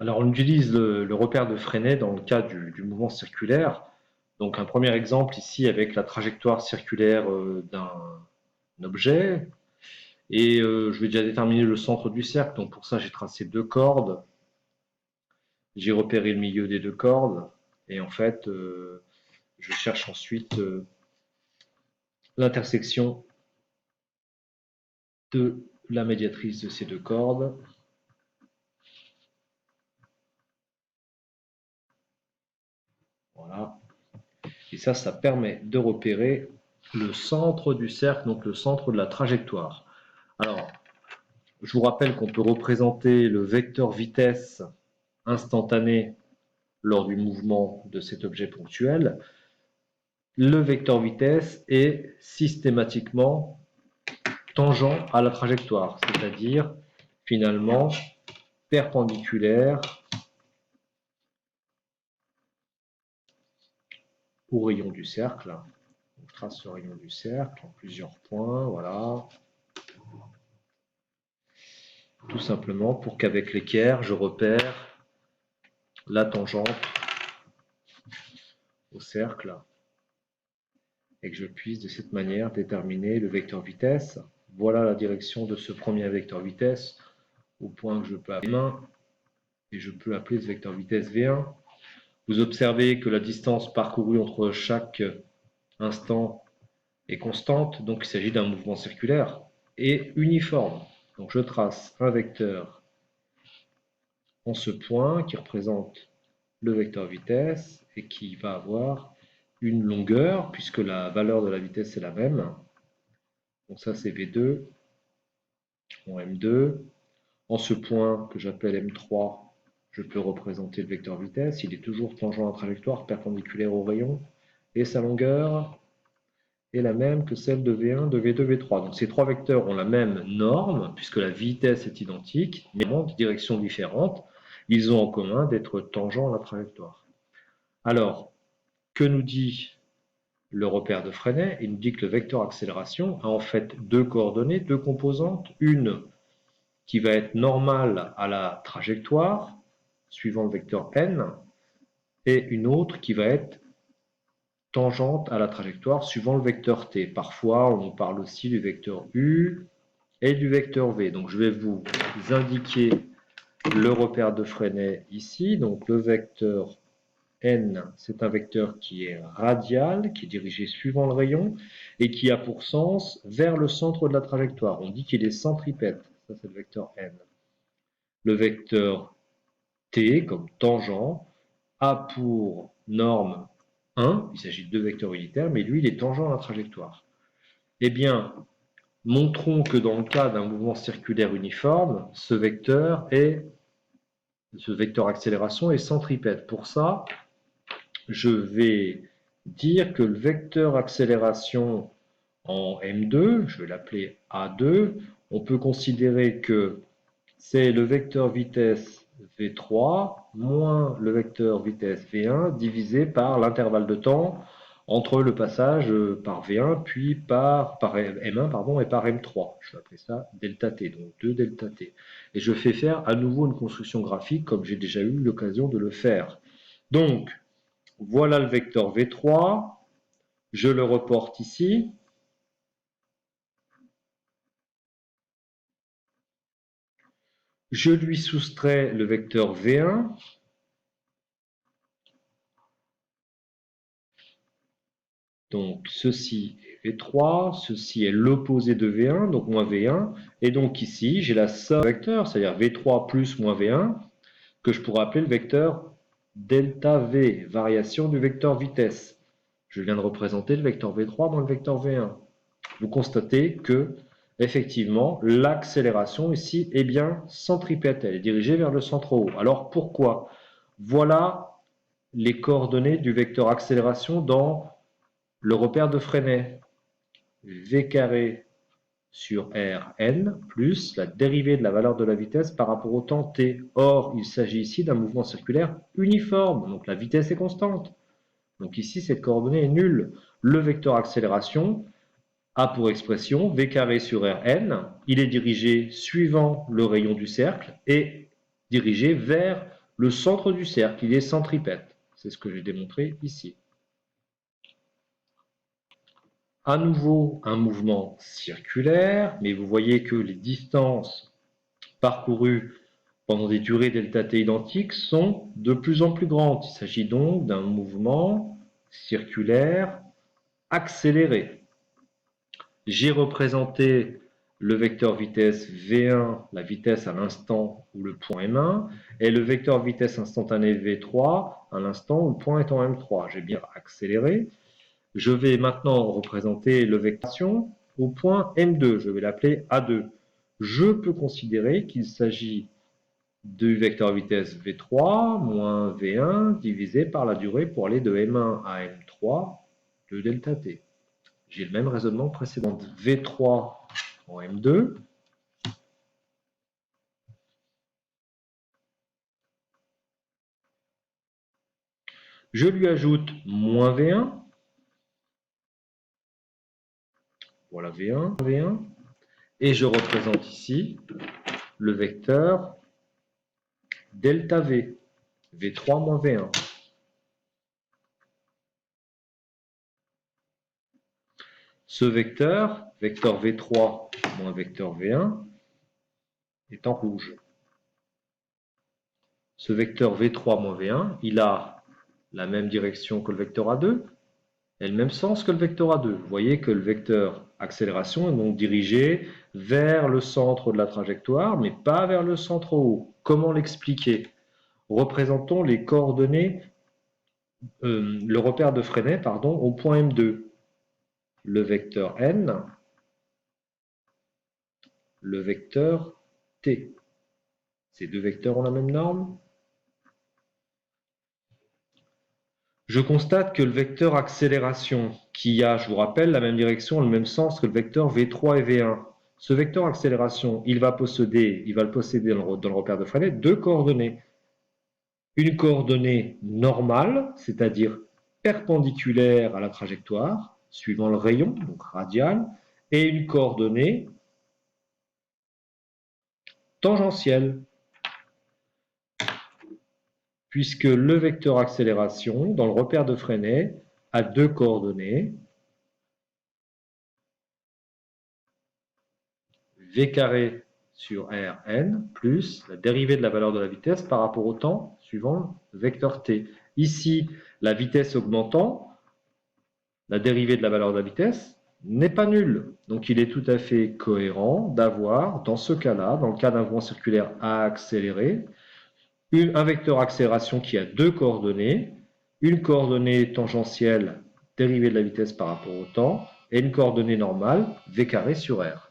Alors, on utilise le repère de Freinet dans le cas du mouvement circulaire. Donc, un premier exemple ici avec la trajectoire circulaire d'un objet. Et je vais déjà déterminer le centre du cercle. Donc, pour ça, j'ai tracé deux cordes. J'ai repéré le milieu des deux cordes. Et en fait, je cherche ensuite l'intersection de la médiatrice de ces deux cordes. Voilà. Et ça permet de repérer le centre du cercle, donc le centre de la trajectoire. Alors, je vous rappelle qu'on peut représenter le vecteur vitesse instantané lors du mouvement de cet objet ponctuel. Le vecteur vitesse est systématiquement tangent à la trajectoire, c'est-à-dire finalement perpendiculaire au rayon du cercle. On trace le rayon du cercle en plusieurs points, voilà. Tout simplement pour qu'avec l'équerre, je repère la tangente au cercle et que je puisse de cette manière déterminer le vecteur vitesse. Voilà la direction de ce premier vecteur vitesse au point que je peux appeler main et je peux appeler ce vecteur vitesse V1. Vous observez que la distance parcourue entre chaque instant est constante, donc il s'agit d'un mouvement circulaire et uniforme. Donc je trace un vecteur en ce point qui représente le vecteur vitesse et qui va avoir une longueur puisque la valeur de la vitesse est la même. Donc ça c'est V2 en M2. En ce point que j'appelle M3, je peux représenter le vecteur vitesse. Il est toujours tangent à la trajectoire perpendiculaire au rayon et sa longueur est la même que celle de V1, de V2, V3. Donc ces trois vecteurs ont la même norme puisque la vitesse est identique, mais en directions différentes. Ils ont en commun d'être tangents à la trajectoire. Alors, que nous dit le repère de Freinet? Il nous dit que le vecteur accélération a en fait deux coordonnées, deux composantes. Une qui va être normale à la trajectoire, suivant le vecteur n, et une autre qui va être tangente à la trajectoire suivant le vecteur t. Parfois, on parle aussi du vecteur u et du vecteur v. Donc, je vais vous indiquer le repère de Freinet ici. Donc, le vecteur n, c'est un vecteur qui est radial, qui est dirigé suivant le rayon et qui a pour sens vers le centre de la trajectoire. On dit qu'il est centripète. Ça, c'est le vecteur n. Le vecteur t, comme tangent, a pour norme 1, il s'agit de deux vecteurs unitaires, mais lui, il est tangent à la trajectoire. Eh bien, montrons que dans le cas d'un mouvement circulaire uniforme, ce vecteur accélération est centripète. Pour ça, je vais dire que le vecteur accélération en M2, je vais l'appeler A2, on peut considérer que c'est le vecteur vitesse V3 moins le vecteur vitesse V1 divisé par l'intervalle de temps entre le passage par V1 puis par M1 et par M3. Je vais appeler ça delta T, donc 2 delta T. Et je fais faire à nouveau une construction graphique comme j'ai déjà eu l'occasion de le faire. Donc, voilà le vecteur V3. Je le reporte ici. Je lui soustrais le vecteur V1. Donc, ceci est V3, ceci est l'opposé de V1, donc moins V1. Et donc ici, j'ai la somme vecteur, c'est-à-dire V3 plus moins V1, que je pourrais appeler le vecteur delta V, variation du vecteur vitesse. Je viens de représenter le vecteur V3 dans le vecteur V1. Vous constatez que, effectivement, l'accélération ici est bien centripète, elle est dirigée vers le centre haut. Alors pourquoi? Voilà les coordonnées du vecteur accélération dans le repère de Freinet. V carré sur Rn plus la dérivée de la valeur de la vitesse par rapport au temps t. Or, il s'agit ici d'un mouvement circulaire uniforme, donc la vitesse est constante. Donc ici, cette coordonnée est nulle. Le vecteur accélération a pour expression V carré sur Rn. Il est dirigé suivant le rayon du cercle et dirigé vers le centre du cercle, il est centripète. C'est ce que j'ai démontré ici. À nouveau, un mouvement circulaire, mais vous voyez que les distances parcourues pendant des durées ΔT identiques sont de plus en plus grandes. Il s'agit donc d'un mouvement circulaire accéléré. J'ai représenté le vecteur vitesse V1, la vitesse à l'instant où le point est M1, et le vecteur vitesse instantanée V3 à l'instant où le point est en M3. J'ai bien accéléré. Je vais maintenant représenter le vecteur au point M2. Je vais l'appeler A2. Je peux considérer qu'il s'agit du vecteur vitesse V3 moins V1 divisé par la durée pour aller de M1 à M3 de delta T. J'ai le même raisonnement précédent. V3 en M2. Je lui ajoute moins V1. Voilà V1, V1. Et je représente ici le vecteur delta V, V3 moins V1. Ce vecteur, vecteur V3 moins vecteur V1, est en rouge. Ce vecteur V3 moins V1, il a la même direction que le vecteur A2 et le même sens que le vecteur A2. Vous voyez que le vecteur accélération est donc dirigé vers le centre de la trajectoire, mais pas vers le centre haut. Comment l'expliquer? Représentons les coordonnées, le repère de Freinet, pardon, au point M2. Le vecteur N, le vecteur T. Ces deux vecteurs ont la même norme. Je constate que le vecteur accélération, qui a, je vous rappelle, la même direction, le même sens que le vecteur V3 et V1, ce vecteur accélération, il va le posséder dans le repère de Freinet deux coordonnées. Une coordonnée normale, c'est-à-dire perpendiculaire à la trajectoire, suivant le rayon, donc radial, et une coordonnée tangentielle, puisque le vecteur accélération, dans le repère de Freinet, a deux coordonnées, v carré sur Rn, plus la dérivée de la valeur de la vitesse par rapport au temps, suivant le vecteur t. Ici, la vitesse augmentant, la dérivée de la valeur de la vitesse n'est pas nulle. Donc il est tout à fait cohérent d'avoir, dans ce cas-là, dans le cas d'un mouvement circulaire accéléré, un vecteur accélération qui a deux coordonnées, une coordonnée tangentielle dérivée de la vitesse par rapport au temps, et une coordonnée normale, v carré sur r.